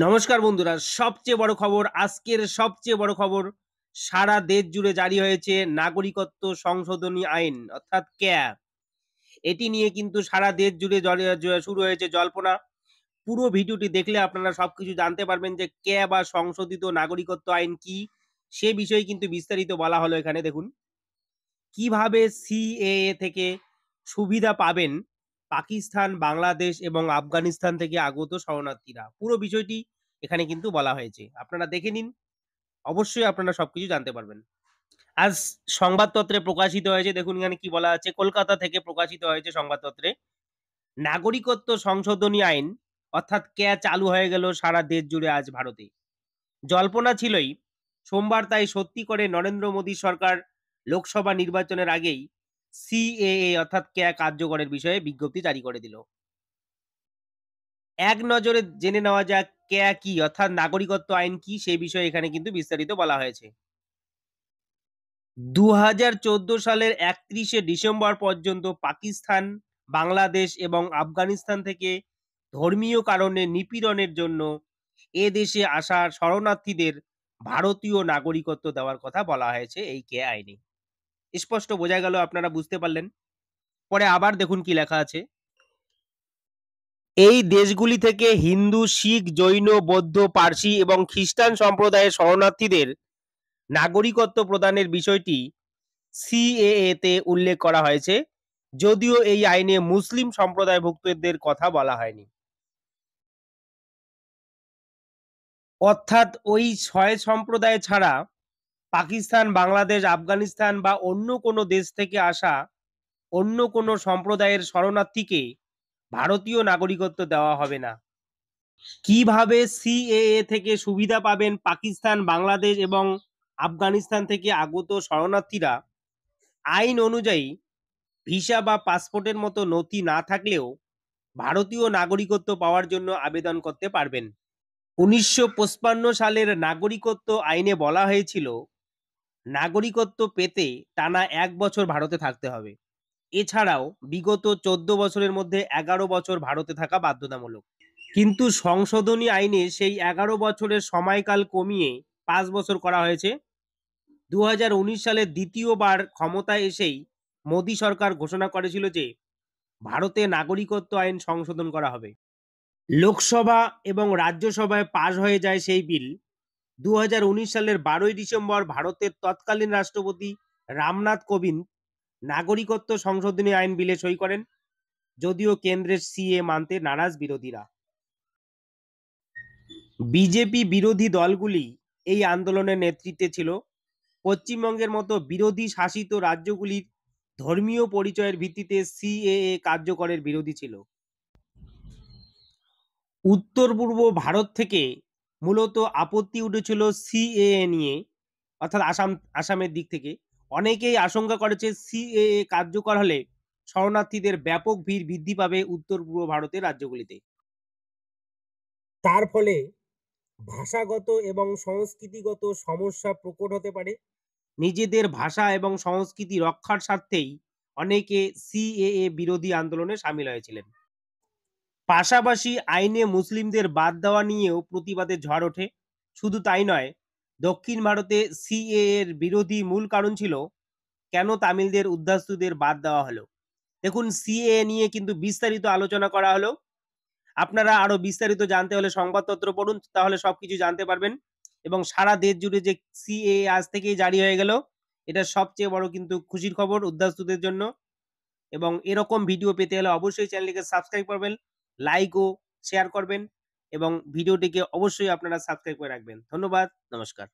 নমস্কার বন্ধুরা, সবচেয়ে বড় খবর, আজকের সবচেয়ে বড় খবর, সারা দেশ জুড়ে জারি হয়েছে নাগরিকত্ব সংশোধনী আইন অর্থাৎ ক্যা। এটি নিয়ে কিন্তু সারা দেশ জুড়ে শুরু হয়েছে জল্পনা। পুরো ভিডিওটি দেখলে আপনারা সবকিছু জানতে পারবেন যে ক্যা বা সংশোধিত নাগরিকত্ব আইন কি, সে বিষয়ে কিন্তু বিস্তারিত বলা হলো এখানে। দেখুন কিভাবে সিএএ থেকে সুবিধা পাবেন পাকিস্তান, বাংলাদেশ এবং আফগানিস্তান থেকে আগত শরণার্থীরা। পুরো বিষয়টি এখানে কিন্তু বলা হয়েছে। আপনারা দেখে নিন। অবশ্যই আপনারা সবকিছু জানতে পারবেন। আজ সংবাদপত্রে প্রকাশিত হয়েছে। দেখুন এখানে কি বলা আছে। কলকাতা থেকে প্রকাশিত হয়েছে সংবাদপত্রে। নাগরিকত্ব সংশোধনী আইন অর্থাৎ ক্যা চালু হয়ে গেল সারা দেশ জুড়ে আজ ভারতে। জল্পনা ছিলই, সোমবার তাই সত্যি করে নরেন্দ্র মোদী সরকার লোকসভা নির্বাচনের আগেই সিএএ অর্থাৎ ক্যা কার্যকরের বিষয়ে বিজ্ঞপ্তি জারি করে দিল। এক নজরে জেনে নেওয়া যাক ক্যা কি অর্থাৎ নাগরিকত্ব আইন কি, সেই বিষয়ে এখানে কিন্তু বিস্তারিত বলা হয়েছে। ২০১৪ সালের ৩১শে ডিসেম্বর পর্যন্ত পাকিস্তান, বাংলাদেশ এবং আফগানিস্তান থেকে ধর্মীয় কারণে নিপীড়নের জন্য এ দেশে আসা শরণার্থীদের ভারতীয় নাগরিকত্ব দেওয়ার কথা বলা হয়েছে এই ক্যা আইনে। স্পষ্ট বোঝা গেল, আপনারা বুঝতে পারলেন। পরে আবার দেখুন কি লেখা আছে। এই দেশগুলি থেকে হিন্দু, শিখ, জৈন, বৌদ্ধ, পার্সি এবং খ্রিস্টান সম্প্রদায়ের শরণার্থীদের নাগরিকত্ব প্রদানের বিষয়টি সিএএ তে উল্লেখ করা হয়েছে, যদিও এই আইনে মুসলিম সম্প্রদায়ভুক্তদের কথা বলা হয়নি। অর্থাৎ ওই ৬ সম্প্রদায় ছাড়া পাকিস্তান, বাংলাদেশ, আফগানিস্তান বা অন্য কোনো দেশ থেকে আসা অন্য কোনো সম্প্রদায়ের শরণার্থীকে ভারতীয় নাগরিকত্ব দেওয়া হবে না। কিভাবে সিএএ থেকে সুবিধা পাবেন পাকিস্তান, বাংলাদেশ এবং আফগানিস্তান থেকে আগত শরণার্থীরা? আইন অনুযায়ী ভিসা বা পাসপোর্টের মতো নথি না থাকলেও ভারতীয় নাগরিকত্ব পাওয়ার জন্য আবেদন করতে পারবেন। ১৯৫৫ সালের নাগরিকত্ব আইনে বলা হয়েছিল নাগরিকত্ব পেতে টানা ১ বছর ভারতে থাকতে হবে। এছাড়াও বিগত ১৪ বছরের মধ্যে ১১ বছর ভারতে থাকা বাধ্যতামূলক। কিন্তু সংশোধনী আইনে সেই ১১ বছরের সময়কাল কমিয়ে ৫ বছর করা হয়েছে। ২০১৯ সালে দ্বিতীয়বার ক্ষমতায় এসেই মোদী সরকার ঘোষণা করেছিল যে ভারতে নাগরিকত্ব আইন সংশোধন করা হবে। লোকসভা এবং রাজ্যসভায় পাশ হয়ে যায় সেই বিল। ২০১৯ সালের ১২ই ডিসেম্বর ভারতের তৎকালীন রাষ্ট্রপতি রামনাথ কোবিন্দ নাগরিকত্ব সংশোধনী আইন বিলে সই করেন, যদিও কেন্দ্রের সিএ মানতে নারাজ বিরোধীরা। বিজেপি বিরোধী দলগুলি এই আন্দোলনের নেতৃত্বে ছিল। পশ্চিমবঙ্গের মতো বিরোধী শাসিত রাজ্যগুলির ধর্মীয় পরিচয়ের ভিত্তিতে সিএএ কার্যকরের বিরোধী ছিল। উত্তর পূর্ব ভারত থেকে মূলত আপত্তি উঠেছিল সিএএ নিয়ে, অর্থাৎ আসামের দিক থেকে। অনেকেই আশঙ্কা করেছে সিএএ কার্যকর হলে শরণার্থীদের ব্যাপক ভিড় বৃদ্ধি পাবে উত্তর পূর্ব ভারতের রাজ্যগুলিতে। তার ফলে ভাষাগত এবং সংস্কৃতিগত সমস্যা প্রকট হতে পারে। নিজেদের ভাষা এবং সংস্কৃতি রক্ষার স্বার্থেই অনেকে সিএএ বিরোধী আন্দোলনে সামিল হয়েছিলেন। পাশাপাশি আইনে মুসলিমদের বাদ দেওয়া নিয়েও প্রতিবাদের ঝড় ওঠে। শুধু তাই নয়, দক্ষিণ ভারতে সিএএ এর বিরোধী মূল কারণ ছিল কেন তামিলদের, উদ্বাস্তুদের বাদ দেওয়া হলো। দেখুন সিএএ নিয়ে কিন্তু বিস্তারিত আলোচনা করা হলো। আপনারা আরো বিস্তারিত জানতে হলে সংবাদপত্র পড়ুন, তাহলে সবকিছু জানতে পারবেন। এবং সারা দেশ জুড়ে যে সিএএ আজ থেকেই জারি হয়ে গেল, এটা সবচেয়ে বড় কিন্তু খুশির খবর উদ্বাস্তুদের জন্য। এবং এরকম ভিডিও পেতে হলে অবশ্যই চ্যানেলটিকে সাবস্ক্রাইব করবেন, লাইক ও শেয়ার করবেন এবং ভিডিওটিকে অবশ্যই আপনারা সাবস্ক্রাইব করে রাখবেন। ধন্যবাদ, নমস্কার।